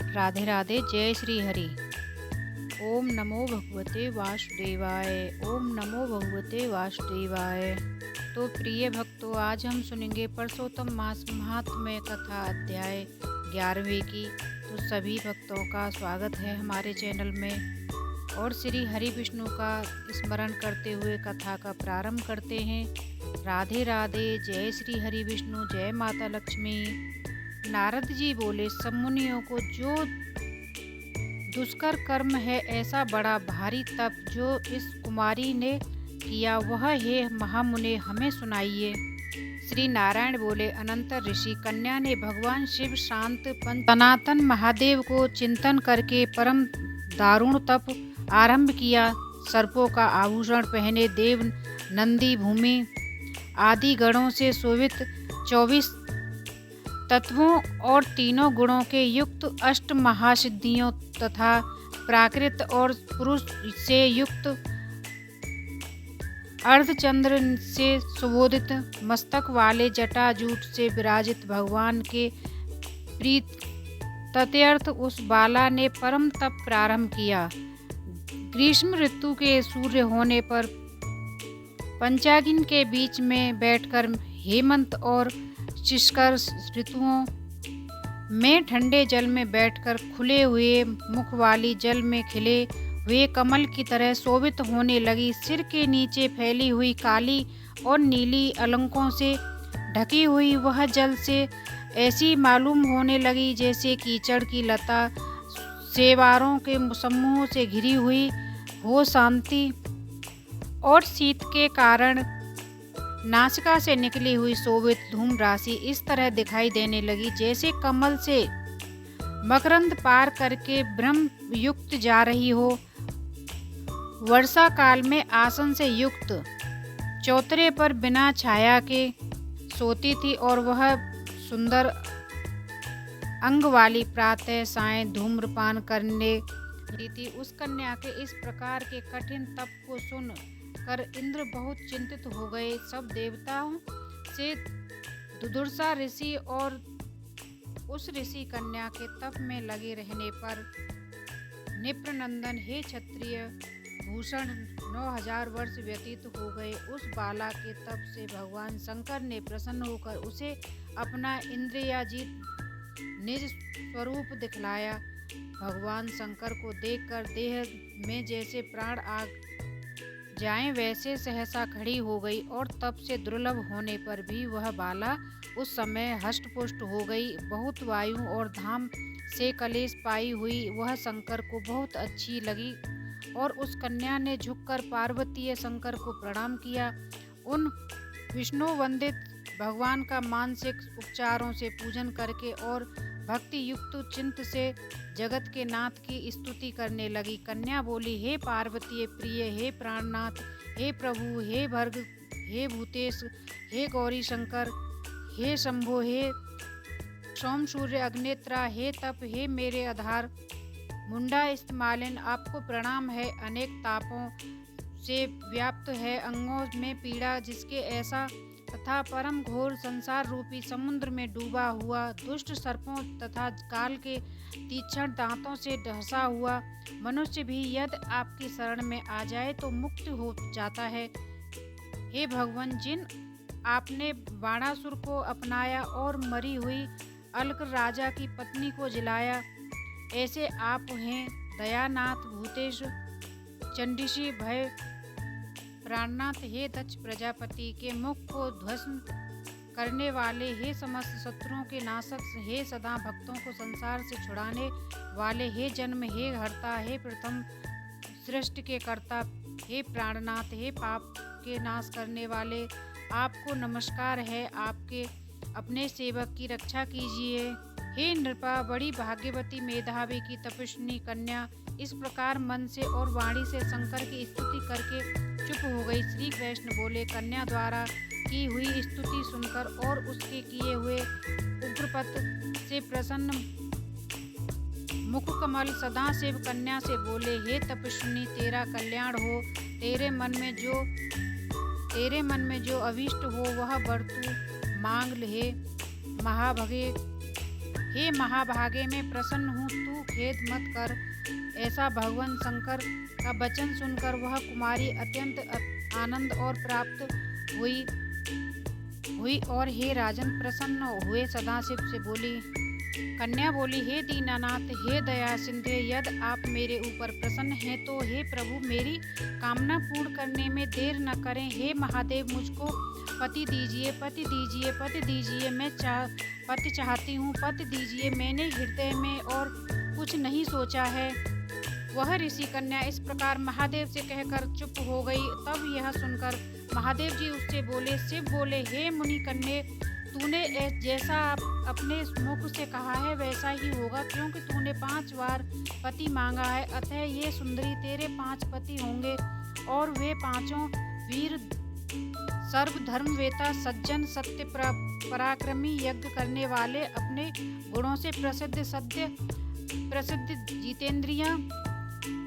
राधे राधे। जय श्री हरि। ओम नमो भगवते वासुदेवाय। ओम नमो भगवते वासुदेवाय। तो प्रिय भक्तों, आज हम सुनेंगे पुरुषोत्तम मास महात्म्य कथा अध्याय 11वें की। तो सभी भक्तों का स्वागत है हमारे चैनल में और श्री हरि विष्णु का स्मरण करते हुए कथा का प्रारंभ करते हैं। राधे राधे। जय श्री हरि विष्णु। जय माता लक्ष्मी। नारद जी बोले, सब मुनियों को जो दुष्कर कर्म है, ऐसा बड़ा भारी तप जो इस कुमारी ने किया, वह हे महामुने हमें सुनाइए। श्री नारायण बोले, अनंतर ऋषि कन्या ने भगवान शिव शांत सनातन महादेव को चिंतन करके परम दारुण तप आरंभ किया। सर्पों का आभूषण पहने देव, नंदी, भूमि आदि गणों से शोभित 24 तत्वों और तीनों गुणों के युक्त अष्ट महासिद्धियों तथा प्राकृत और पुरुष से युक्त अर्धचंद्र से सुबोधित मस्तक वाले जटाजूट से विराजित भगवान के प्रीत तत्यर्थ उस बाला ने परम तप प्रारंभ किया। ग्रीष्म ऋतु के सूर्य होने पर पंचागिन के बीच में बैठकर हेमंत और शिष्कर ऋतुओं में ठंडे जल में बैठकर खुले हुए मुख वाली जल में खिले हुए कमल की तरह शोभित होने लगी। सिर के नीचे फैली हुई काली और नीली अलंकों से ढकी हुई वह जल से ऐसी मालूम होने लगी जैसे कीचड़ की लता सेवारों के समूह से घिरी हुई हो। शांति और शीत के कारण नासिका से निकली हुई शोभित धूम राशि इस तरह दिखाई देने लगी जैसे कमल से मकरंद पार करके ब्रह्म युक्त जा रही हो। वर्षा काल में आसन से युक्त चौतरे पर बिना छाया के सोती थी और वह सुंदर अंग वाली प्रातः साय धूम्रपान करने थी। उस कन्या के इस प्रकार के कठिन तप को सुन कर इंद्र बहुत चिंतित हो गए। सब देवताओं से दुर्दुर्सा ऋषि और उस ऋषि कन्या के तप में लगे रहने पर, निप्रनंदन हे क्षत्रिय भूषण 9000 वर्ष व्यतीत हो गए। उस बाला के तप से भगवान शंकर ने प्रसन्न होकर उसे अपना इंद्रियाजीत निज स्वरूप दिखलाया। भगवान शंकर को देखकर देह में जैसे प्राण आ जाएं वैसे सहसा खड़ी हो गई और तप से दुर्लभ होने पर भी वह बाला उस समय हष्टपुष्ट हो गई। बहुत वायु और धाम से कलेश पाई हुई वह शंकर को बहुत अच्छी लगी और उस कन्या ने झुककर पार्वतीय शंकर को प्रणाम किया। उन विष्णु वंदित भगवान का मानसिक उपचारों से पूजन करके और भक्ति युक्त चिंत से जगत के नाथ की स्तुति करने लगी। कन्या बोली, हे पार्वतीय प्रिय, हे प्राणनाथ, हे प्रभु, हे भर्ग, हे भूतेश, हे गौरी शंकर, हे शंभो, हे सोम सूर्य अग्नेत्रा, हे तप, हे मेरे आधार मुंडा इस्तमालिन, आपको प्रणाम है। अनेक तापों से व्याप्त है अंगों में पीड़ा, जिसके ऐसा तथा परम घोर संसार रूपी समुद्र में डूबा हुआ, दुष्ट सर्पों तथा काल के तीक्ष्ण दांतों से ढसा हुआ मनुष्य भी यदि आपकी शरण में आ जाए तो मुक्त हो जाता है। हे भगवान, जिन आपने बाणासुर को अपनाया और मरी हुई अलक राजा की पत्नी को जिलाया, ऐसे आप हैं दयानाथ, भूतेश, चंडीशी, भय प्राणनाथ, हे दक्ष प्रजापति के मुख को ध्वस्त करने वाले, हे समस्त शत्रुओं के नाशक, हे सदा भक्तों को संसार से छुड़ाने वाले, हे जन्म, हे हर्ता, हे प्रथम सृष्टि के कर्ता, हे प्राणनाथ, हे पाप के नाश करने वाले, आपको नमस्कार है। आपके अपने सेवक की रक्षा कीजिए। हे नृपा, बड़ी भाग्यवती मेधावी की तपस्विनी कन्या इस प्रकार मन से और वाणी से शंकर की स्तुति करके चुप हो गई। श्री कृष्ण बोले, कन्या द्वारा की हुई स्तुति सुनकर और उसके किए हुए उग्रपत से प्रसन्न मुखकमल सदाशिव कन्या से बोले, हे तपस्विनी, तेरा कल्याण हो। तेरे मन में जो अभिष्ट हो वह वर तू मांग ले। महाभगे हे महाभागे, मैं प्रसन्न हूँ, तू खेद मत कर। ऐसा भगवान शंकर का वचन सुनकर वह कुमारी अत्यंत आनंद और प्राप्त हुई और हे राजन, प्रसन्न हुए सदाशिव से बोली। कन्या बोली, हे दीनानाथ, हे दया सिंधु, यदि आप मेरे ऊपर प्रसन्न हैं तो हे प्रभु, मेरी कामना पूर्ण करने में देर न करें। हे महादेव, मुझको पति दीजिए, पति दीजिए, पति दीजिए। मैं पति चाहती हूँ, पति दीजिए। मैंने हृदय में और कुछ नहीं सोचा है। वह ऋषि कन्या इस प्रकार महादेव से कहकर चुप हो गई। तब यह सुनकर महादेव जी उससे बोले। शिव बोले, हे मुनि कन्ये, तूने जैसा अपने मुख से कहा है वैसा ही होगा, क्योंकि तूने 5 बार पति मांगा है। अतः ये सुंदरी तेरे 5 पति होंगे और वे 5 वीर, सर्वधर्मवेता, सज्जन, सत्य पराक्रमी, यज्ञ करने वाले, अपने गुणों से प्रसिद्ध जितेंद्रियां,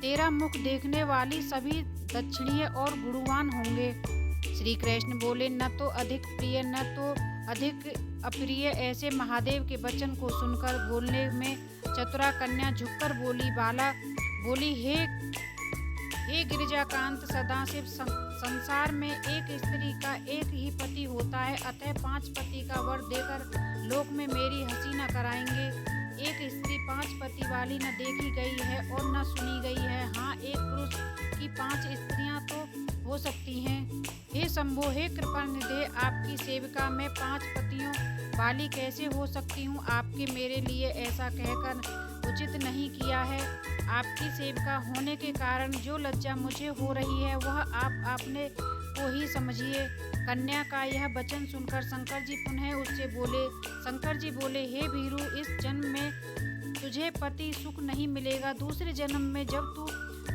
तेरा मुख देखने वाली, सभी दक्षिणीय और गुणवान होंगे। श्री कृष्ण बोले, न तो अधिक प्रिय न तो अधिक अप्रिय। ऐसे महादेव के वचन को सुनकर बोलने में चतुरा कन्या झुककर बोली। बाला बोली, हे गिरिजाकांत सदाशिव, संसार में एक स्त्री का एक ही पति होता है, अतः 5 पति का वर देकर लोक में मेरी हंसी न कराएंगे। एक स्त्री 5 पति वाली न देखी गई है और न सुनी गई है। हाँ, एक पुरुष की 5 स्त्रियां तो हो सकती हैं। हे शंभो, हे कृपानिधे, आपकी सेविका मैं 5 पतियों वाली कैसे हो सकती हूँ? आपके मेरे लिए ऐसा कहकर उचित नहीं किया है। आपकी सेविका होने के कारण जो लज्जा मुझे हो रही है वह आप अपने को ही समझिए। कन्या का यह वचन सुनकर शंकर जी पुनः उससे बोले। शंकर जी बोले, हे भीरु, इस जन्म में तुझे पति सुख नहीं मिलेगा। दूसरे जन्म में जब तू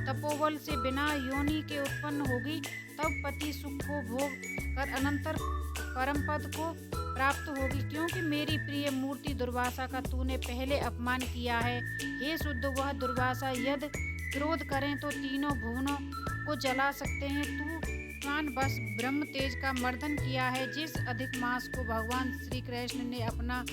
तपोबल से बिना योनि के उत्पन्न होगी तब पति सुख को भोग कर अनंतर परम पद को प्राप्त होगी, क्योंकि मेरी प्रिय मूर्ति दुर्वासा का तूने पहले अपमान किया है। हे शुद्ध, वह दुर्वासा यदि क्रोध करें तो तीनों भुवनों को जला सकते हैं। तू बस ब्रह्म तेज का मर्दन किया है। जिस अधिक मास को भगवान श्री कृष्ण ने अपना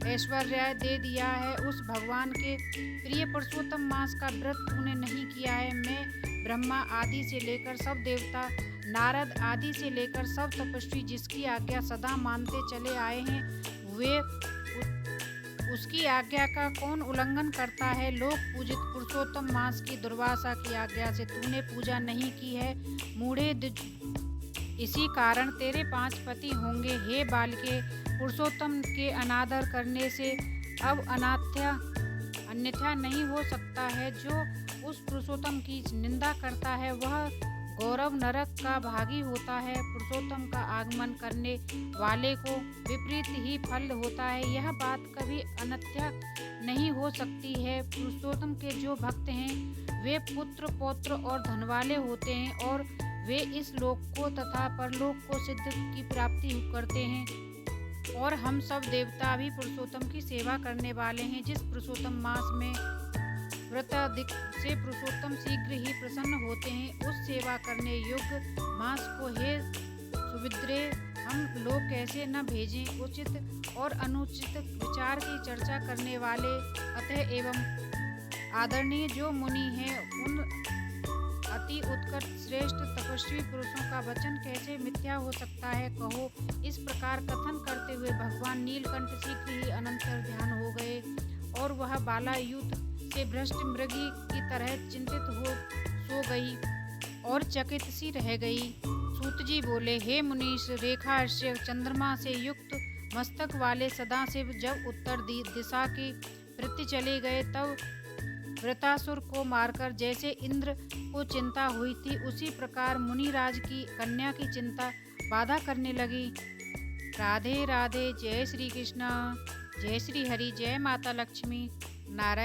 ऐश्वर्य दे दिया है, उस भगवान के प्रिय पुरुषोत्तम मास का व्रत तूने नहीं किया है। मैं ब्रह्मा आदि से लेकर सब देवता, नारद आदि से लेकर सब तपस्वी जिसकी आज्ञा सदा मानते चले आए हैं, वे उसकी आज्ञा का कौन उल्लंघन करता है? लोक पूजित पुरुषोत्तम मास की दुर्वासा की आज्ञा से तूने पूजा नहीं की है। मूढ़े, इसी कारण तेरे 5 पति होंगे। हे बालके, पुरुषोत्तम के अनादर करने से अब अन्यथा नहीं हो सकता है। जो उस पुरुषोत्तम की निंदा करता है वह गौरव नरक का भागी होता है। पुरुषोत्तम का आगमन करने वाले को विपरीत ही फल होता है। यह बात कभी अन्यथा नहीं हो सकती है। पुरुषोत्तम के जो भक्त हैं वे पुत्र, पौत्र और धन वाले होते हैं और वे इस लोक को तथा परलोक को सिद्ध की प्राप्ति करते हैं। और हम सब देवता भी पुरुषोत्तम की सेवा करने वाले हैं। जिस पुरुषोत्तम मास में व्रताधिक से पुरुषोत्तम शीघ्र ही प्रसन्न होते हैं, उस सेवा करने योग्य मास को हे सुविद्रे हम लोग कैसे न भेजें? उचित और अनुचित विचार की चर्चा करने वाले अतः एवं आदरणीय जो मुनि हैं, उन अति उत्कट श्रेष्ठ तपस्वी पुरुषों का वचन कैसे मिथ्या हो सकता है? कहो। इस प्रकार कथन करते हुए भगवान नीलकंठ शीघ्र ही अनंतर ध्यान हो गए और वह बाला युद्ध से भ्रष्ट मृगी की तरह चिंतित हो सो गई और चकित सी रह गई। सूत जी बोले, हे मुनीश, रेखा से चंद्रमा से युक्त मस्तक वाले सदाशिव जब उत्तर दिशा की प्रति चले गए तब वृतासुर को मारकर जैसे इंद्र को चिंता हुई थी, उसी प्रकार मुनिराज की कन्या की चिंता बाधा करने लगी। राधे राधे। जय श्री कृष्ण, जय श्री हरि, जय माता लक्ष्मी। नारायण।